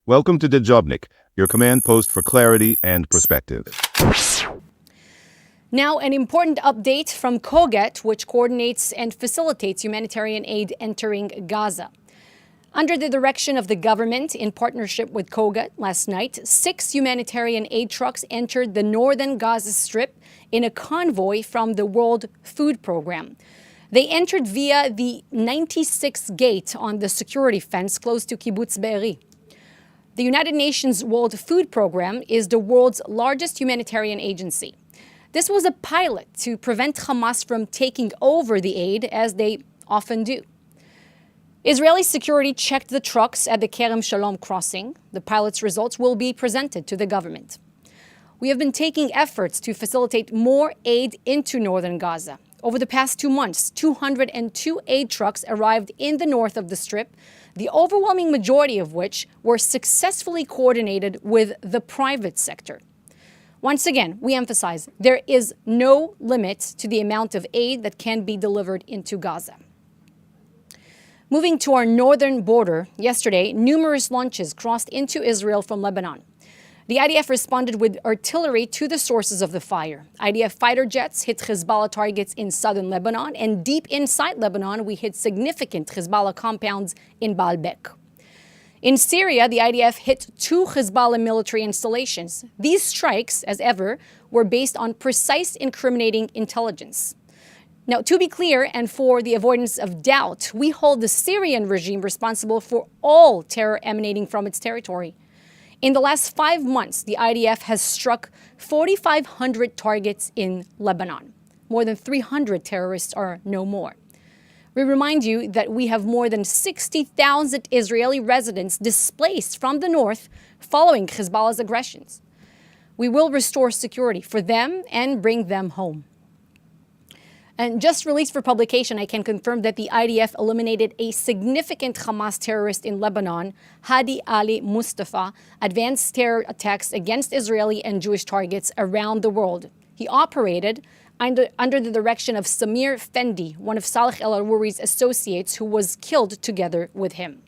Welcome to Dejobnik, your command post for clarity and perspective. Now, an important update from COGET, which coordinates and facilitates humanitarian aid entering Gaza. Under the direction of the government, in partnership with COGET, last night, 6 humanitarian aid trucks entered the northern Gaza Strip in a convoy from the World Food Program. They entered via the 96th gate on the security fence close to Kibbutz Be'eri. The United Nations World Food Program is the world's largest humanitarian agency. This was a pilot to prevent Hamas from taking over the aid, as they often do. Israeli security checked the trucks at the Kerem Shalom crossing. The pilot's results will be presented to the government. We have been taking efforts to facilitate more aid into northern Gaza. Over the past 2 months, 202 aid trucks arrived in the north of the Strip, the overwhelming majority of which were successfully coordinated with the private sector. Once again, we emphasize there is no limit to the amount of aid that can be delivered into Gaza. Moving to our northern border, yesterday, numerous launches crossed into Israel from Lebanon. The IDF responded with artillery to the sources of the fire. IDF fighter jets hit Hezbollah targets in southern Lebanon, and deep inside Lebanon, we hit significant Hezbollah compounds in Baalbek. In Syria, the IDF hit 2 Hezbollah military installations. These strikes, as ever, were based on precise incriminating intelligence. Now, to be clear, and for the avoidance of doubt, we hold the Syrian regime responsible for all terror emanating from its territory. In the last 5 months, the IDF has struck 4,500 targets in Lebanon. More than 300 terrorists are no more. We remind you that we have more than 60,000 Israeli residents displaced from the north following Hezbollah's aggressions. We will restore security for them and bring them home. And just released for publication, I can confirm that the IDF eliminated a significant Hamas terrorist in Lebanon, Hadi Ali Mustafa, advanced terror attacks against Israeli and Jewish targets around the world. He operated under the direction of Samir Fendi, one of Saleh el-Arouri's associates who was killed together with him.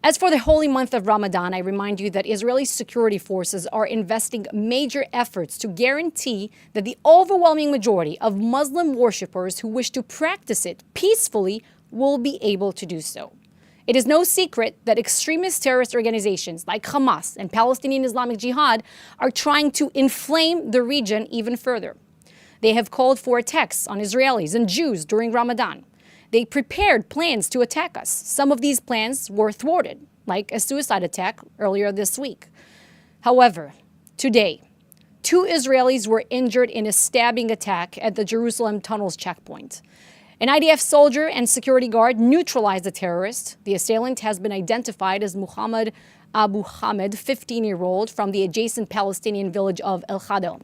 As for the holy month of Ramadan, I remind you that Israeli security forces are investing major efforts to guarantee that the overwhelming majority of Muslim worshippers who wish to practice it peacefully will be able to do so. It is no secret that extremist terrorist organizations like Hamas and Palestinian Islamic Jihad are trying to inflame the region even further. They have called for attacks on Israelis and Jews during Ramadan. They prepared plans to attack us. Some of these plans were thwarted, like a suicide attack earlier this week. However, today, 2 Israelis were injured in a stabbing attack at the Jerusalem Tunnels checkpoint. An IDF soldier and security guard neutralized the terrorist. The assailant has been identified as Muhammad Abu Hamed, 15-year-old, from the adjacent Palestinian village of El Khadel.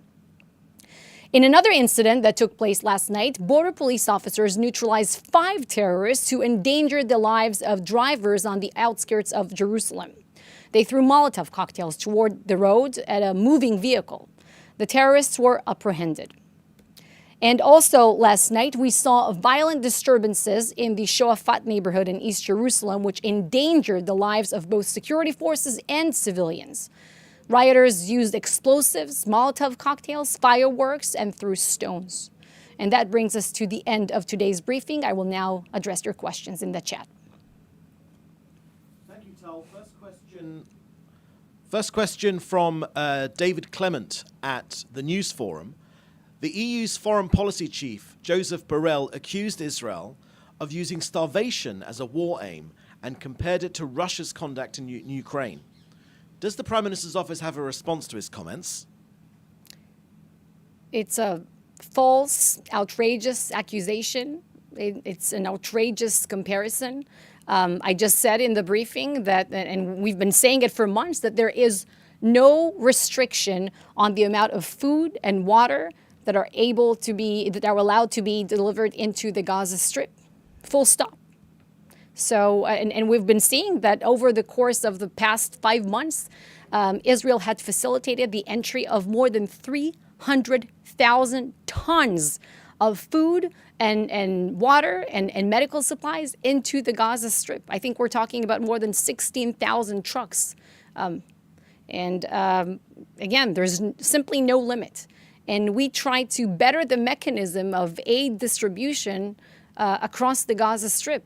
In another incident that took place last night, border police officers neutralized 5 terrorists who endangered the lives of drivers on the outskirts of Jerusalem. They threw Molotov cocktails toward the road at a moving vehicle. The terrorists were apprehended. And also last night, we saw violent disturbances in the Shoafat neighborhood in East Jerusalem, which endangered the lives of both security forces and civilians. Rioters used explosives, Molotov cocktails, fireworks, and threw stones. And that brings us to the end of today's briefing. I will now address your questions in the chat. Thank you, Tal. First question from David Clement at the News Forum. The EU's foreign policy chief, Joseph Borrell, accused Israel of using starvation as a war aim and compared it to Russia's conduct in Ukraine. Does the Prime Minister's office have a response to his comments? It's a false, outrageous accusation. It's an outrageous comparison. I just said in the briefing that, and we've been saying it for months, that there is no restriction on the amount of food and water that are allowed to be delivered into the Gaza Strip. Full stop. So, and we've been seeing that over the course of the past 5 months, Israel had facilitated the entry of more than 300,000 tons of food and water and medical supplies into the Gaza Strip. I think we're talking about more than 16,000 trucks. Again, there's simply no limit. And we try to better the mechanism of aid distribution across the Gaza Strip.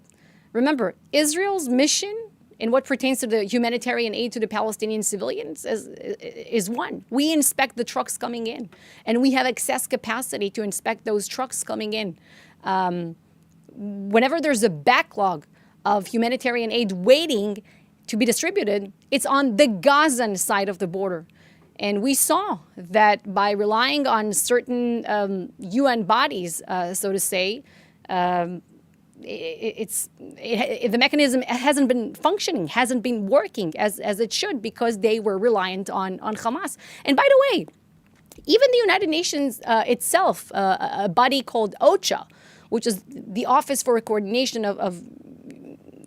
Remember, Israel's mission in what pertains to the humanitarian aid to the Palestinian civilians is one. We inspect the trucks coming in, and we have excess capacity to inspect those trucks coming in. Whenever there's a backlog of humanitarian aid waiting to be distributed, it's on the Gazan side of the border. And we saw that by relying on certain UN bodies, so to say, the mechanism hasn't been functioning, hasn't been working as it should, because they were reliant on Hamas. And by the way, even the United Nations itself, a body called OCHA, which is the Office for Coordination of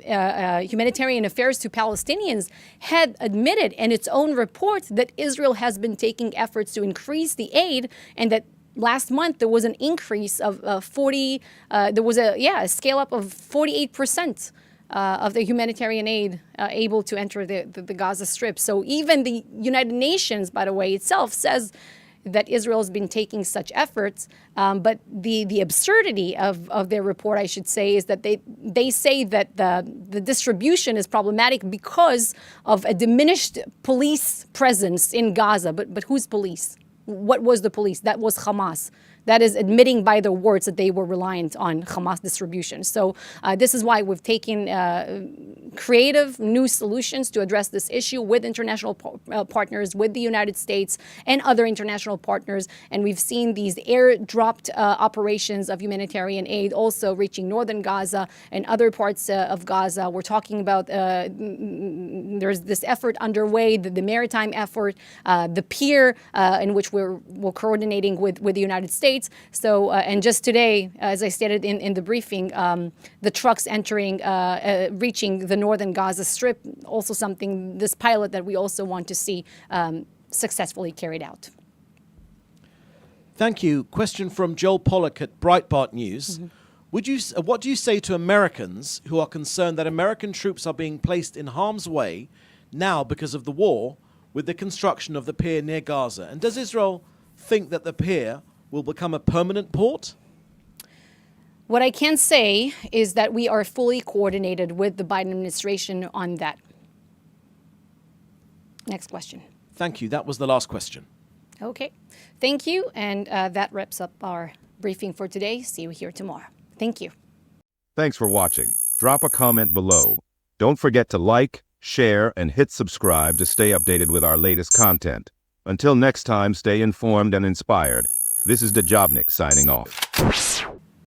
Humanitarian Affairs to Palestinians, had admitted in its own report that Israel has been taking efforts to increase the aid, and that last month there was an increase of there was a scale up of 48% of the humanitarian aid able to enter the Gaza Strip. So even the United Nations, by the way, itself says that Israel has been taking such efforts. But the absurdity of their report, I should say, is that they say that the distribution is problematic because of a diminished police presence in Gaza. But whose police? What was the police? That was Hamas. That is admitting by their words that they were reliant on Hamas distribution. So this is why we've taken creative new solutions to address this issue with international partners, with the United States and other international partners. And we've seen these air-dropped operations of humanitarian aid also reaching northern Gaza and other parts of Gaza. We're talking about there's this effort underway, the maritime effort, the pier in which we're coordinating with the United States. So, and just today, as I stated in the briefing, the trucks entering, reaching the northern Gaza Strip, also something, this pilot that we also want to see successfully carried out. Thank you. Question from Joel Pollack at Breitbart News. Mm-hmm. What do you say to Americans who are concerned that American troops are being placed in harm's way now because of the war with the construction of the pier near Gaza? And does Israel think that the pier will become a permanent port? What I can say is that we are fully coordinated with the Biden administration on that. Next question. Thank you. That was the last question. Okay. Thank you. And that wraps up our briefing for today. See you here tomorrow. Thank you. Thanks for watching. Drop a comment below. Don't forget to like, share, and hit subscribe to stay updated with our latest content. Until next time, stay informed and inspired. This is Dejobnik signing off.